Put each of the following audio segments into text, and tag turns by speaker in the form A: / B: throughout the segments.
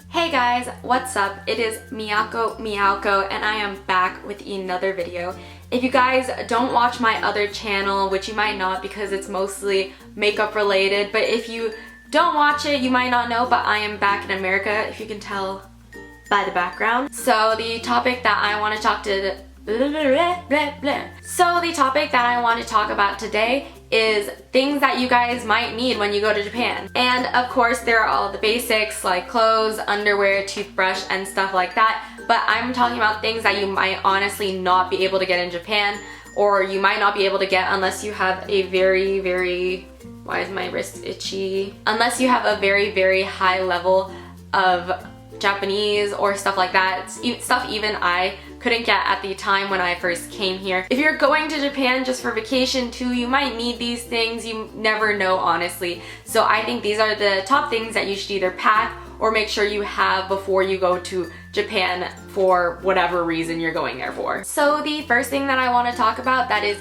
A: Hey guys, what's up? It is miyako.meowko and I am back with another video. If you guys don't watch my other channel, which you might not because it's mostly makeup related, but if you don't watch it, you might not know, but I am back in America, if you can tell by the background. So the topic that I want to talk about today is things that you guys might need when you go to Japan. And of course there are all the basics like clothes, underwear, toothbrush, and stuff like that, but I'm talking about things that you might honestly not be able to get in Japan, or you might not be able to get unless you have a why is my wrist itchy? Unless you have a very high level of Japanese or stuff like that. Stuff even I couldn't get at the time when I first came here. If you're going to Japan just for vacation too, you might need these things. You never know, honestly. So I think these are the top things that you should either pack or make sure you have before you go to Japan for whatever reason you're going there for. So the first thing that I want to talk about that is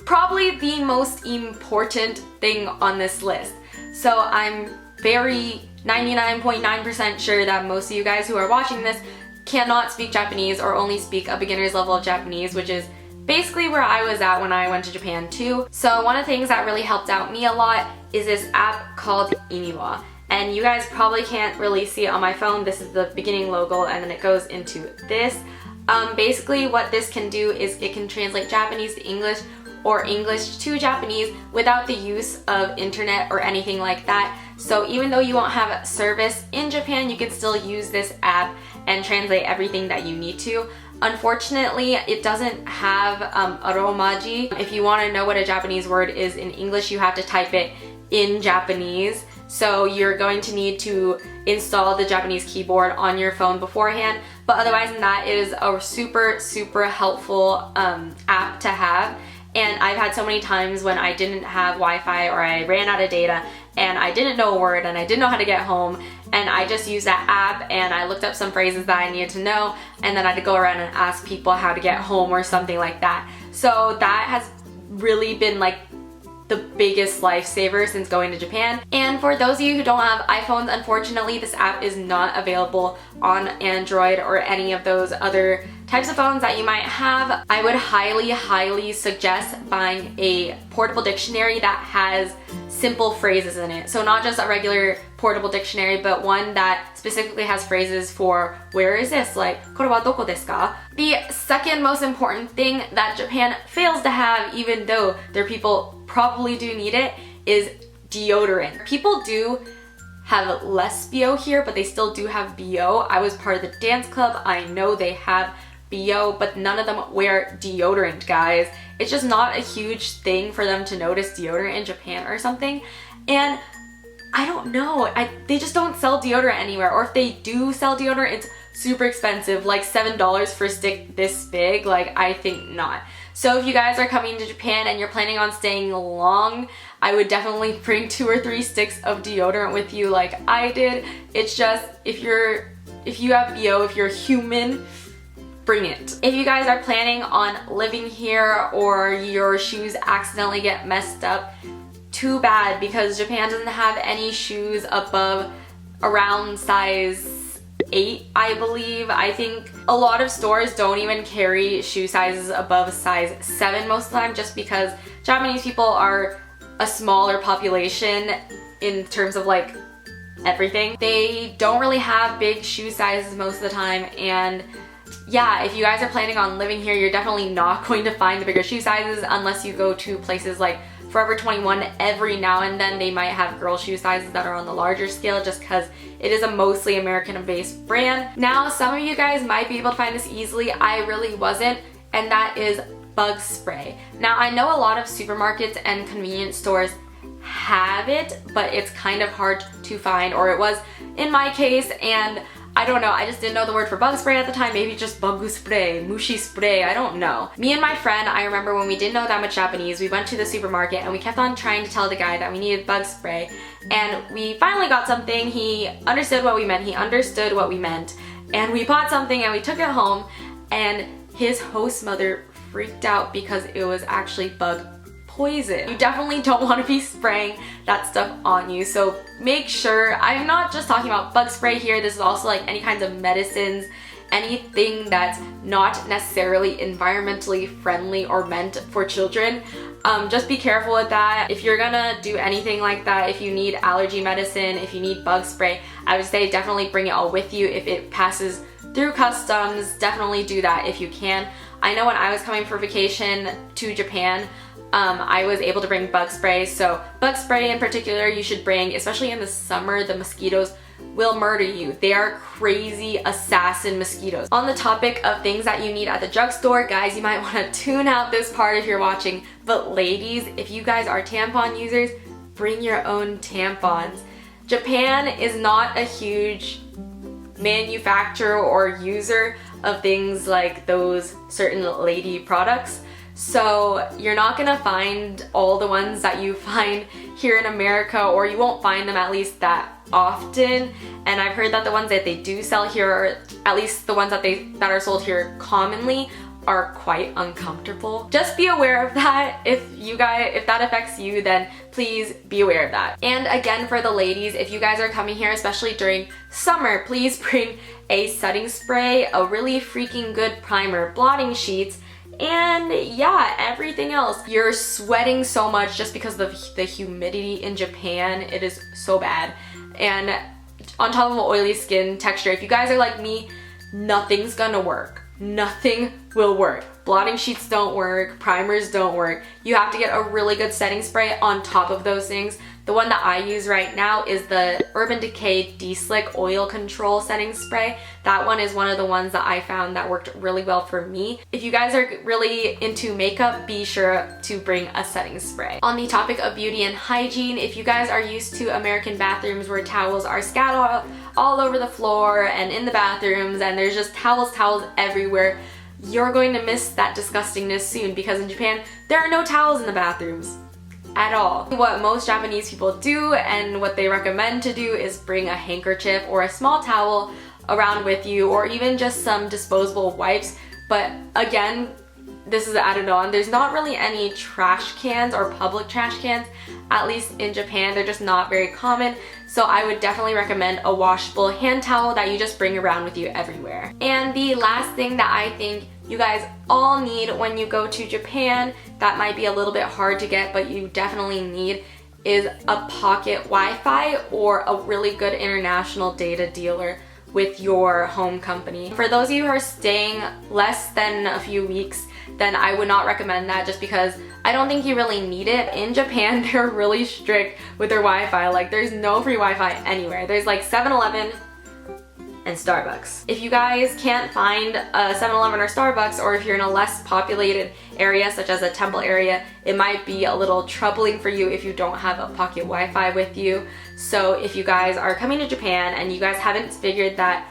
A: probably the most important thing on this list. So I'm very 99.9% sure that most of you guys who are watching this cannot speak Japanese or only speak a beginner's level of Japanese, which is basically where I was at when I went to Japan too. So one of the things that really helped out me a lot is this app called Iniwa. And you guys probably can't really see it on my phone. This is the beginning logo and then it goes into this. Basically what this can do is it can translate Japanese to English or English to Japanese without the use of internet or anything like that. So even though you won't have service in Japan, you can still use this app and translate everything that you need to. Unfortunately, it doesn't have aromaji. If you want to know what a Japanese word is in English, you have to type it in Japanese. So you're going to need to install the Japanese keyboard on your phone beforehand. But otherwise than that, it is a super helpful app to have. And I've had so many times when I didn't have Wi-Fi or I ran out of data and I didn't know a word and I didn't know how to get home, and I just used that app and I looked up some phrases that I needed to know, and then I had to go around and ask people how to get home or something like that. So that has really been like the biggest lifesaver since going to Japan. And for those of you who don't have iPhones, unfortunately this app is not available on Android or any of those other types of phones that you might have. I would highly suggest buying a portable dictionary that has simple phrases in it. So not just a regular portable dictionary, but one that specifically has phrases for where is this, like これはどこですか? The second most important thing that Japan fails to have, even though their people probably do need it, is deodorant. People do have less BO here, but they still do have BO. I was part of the dance club. I know they have BO, but none of them wear deodorant, guys. It's just not a huge thing for them to notice deodorant in Japan or something. And I don't know, they just don't sell deodorant anywhere, or if they do sell deodorant, it's super expensive, like $7 for a stick this big. Like, I think not. So if you guys are coming to Japan and you're planning on staying long, I would definitely bring 2 or 3 sticks of deodorant with you like I did. It's just, if you have BO, if you're human, bring it. If you guys are planning on living here or your shoes accidentally get messed up, too bad, because Japan doesn't have any shoes above around size 8, I believe. I think a lot of stores don't even carry shoe sizes above size 7 most of the time, just because Japanese people are a smaller population in terms of like everything. They don't really have big shoe sizes most of the time, and yeah, if you guys are planning on living here, you're definitely not going to find the bigger shoe sizes unless you go to places like Forever 21. Every now and then they might have girl shoe sizes that are on the larger scale, just because it is a mostly American-based brand. Now, some of you guys might be able to find this easily. I really wasn't, and that is bug spray. Now, I know a lot of supermarkets and convenience stores have it, but it's kind of hard to find, or it was in my case, and I don't know, I just didn't know the word for bug spray at the time. Maybe just bug spray, mushi spray, I don't know. Me and my friend, I remember when we didn't know that much Japanese, we went to the supermarket and we kept on trying to tell the guy that we needed bug spray, and we finally got something. He understood what we meant, and we bought something and we took it home, and his host mother freaked out because it was actually bug poison. You definitely don't want to be spraying that stuff on you. So make sure, I'm not just talking about bug spray here, this is also like any kinds of medicines, anything that's not necessarily environmentally friendly or meant for children. Just be careful with that. If you're gonna do anything like that, if you need allergy medicine, if you need bug spray, I would say definitely bring it all with you. If it passes through customs, definitely do that if you can. I know when I was coming for vacation to Japan, I was able to bring bug spray. So bug spray in particular you should bring, especially in the summer. The mosquitoes will murder you. They are crazy assassin mosquitoes. On the topic of things that you need at the drugstore, guys, you might want to tune out this part if you're watching, but ladies, if you guys are tampon users, bring your own tampons. Japan is not a huge manufacturer or user of things like those certain lady products. So you're not gonna find all the ones that you find here in America, or you won't find them at least that often. And I've heard that the ones that they do sell here, or at least the ones that are sold here commonly, are quite uncomfortable. Just be aware of that. If that affects you, then please be aware of that. And again, for the ladies, if you guys are coming here, especially during summer, please bring a setting spray, a really freaking good primer, blotting sheets, and yeah, everything else. You're sweating so much just because of the humidity in Japan. It is so bad. And on top of an oily skin texture, if you guys are like me, nothing's gonna work. Nothing will work. Blotting sheets don't work, primers don't work. You have to get a really good setting spray on top of those things. The one that I use right now is the Urban Decay De-Slick Oil Control Setting Spray. That one is one of the ones that I found that worked really well for me. If you guys are really into makeup, be sure to bring a setting spray. On the topic of beauty and hygiene, if you guys are used to American bathrooms where towels are scattered all over the floor and in the bathrooms, and there's just towels everywhere, you're going to miss that disgustingness soon, because in Japan, there are no towels in the bathrooms at all. What most Japanese people do and what they recommend to do is bring a handkerchief or a small towel around with you, or even just some disposable wipes. But again, this is added on. There's not really any trash cans or public trash cans, at least in Japan. They're just not very common. So I would definitely recommend a washable hand towel that you just bring around with you everywhere. And the last thing that I think you guys all need when you go to Japan, that might be a little bit hard to get, but you definitely need, is a pocket Wi-Fi or a really good international data dealer with your home company. For those of you who are staying less than a few weeks, then I would not recommend that, just because I don't think you really need it. In Japan, they're really strict with their Wi-Fi. Like, there's no free Wi-Fi anywhere. There's like 7-Eleven and Starbucks. If you guys can't find a 7-Eleven or Starbucks, or if you're in a less populated area such as a temple area, it might be a little troubling for you if you don't have a pocket Wi-Fi with you. So if you guys are coming to Japan and you guys haven't figured that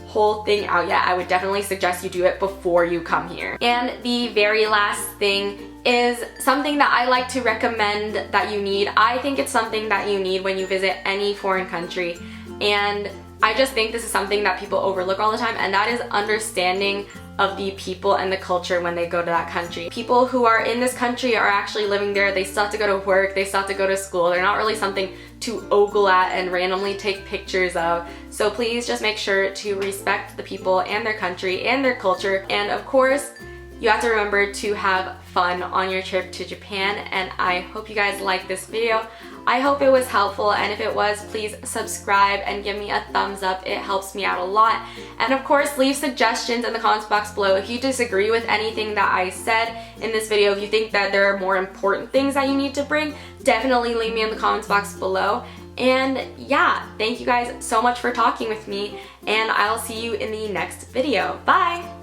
A: whole thing out yet, I would definitely suggest you do it before you come here. And the very last thing is something that I like to recommend that you need. I think it's something that you need when you visit any foreign country, and I just think this is something that people overlook all the time, and that is understanding of the people and the culture when they go to that country. People who are in this country are actually living there. They still have to go to work, they still have to go to school. They're not really something to ogle at and randomly take pictures of. So please just make sure to respect the people and their country and their culture. And of course, you have to remember to have fun on your trip to Japan. And I hope you guys liked this video. I hope it was helpful, and if it was, please subscribe and give me a thumbs up. It helps me out a lot. And of course, leave suggestions in the comments box below. If you disagree with anything that I said in this video, if you think that there are more important things that you need to bring, definitely leave me in the comments box below. And yeah, thank you guys so much for talking with me, and I'll see you in the next video. Bye!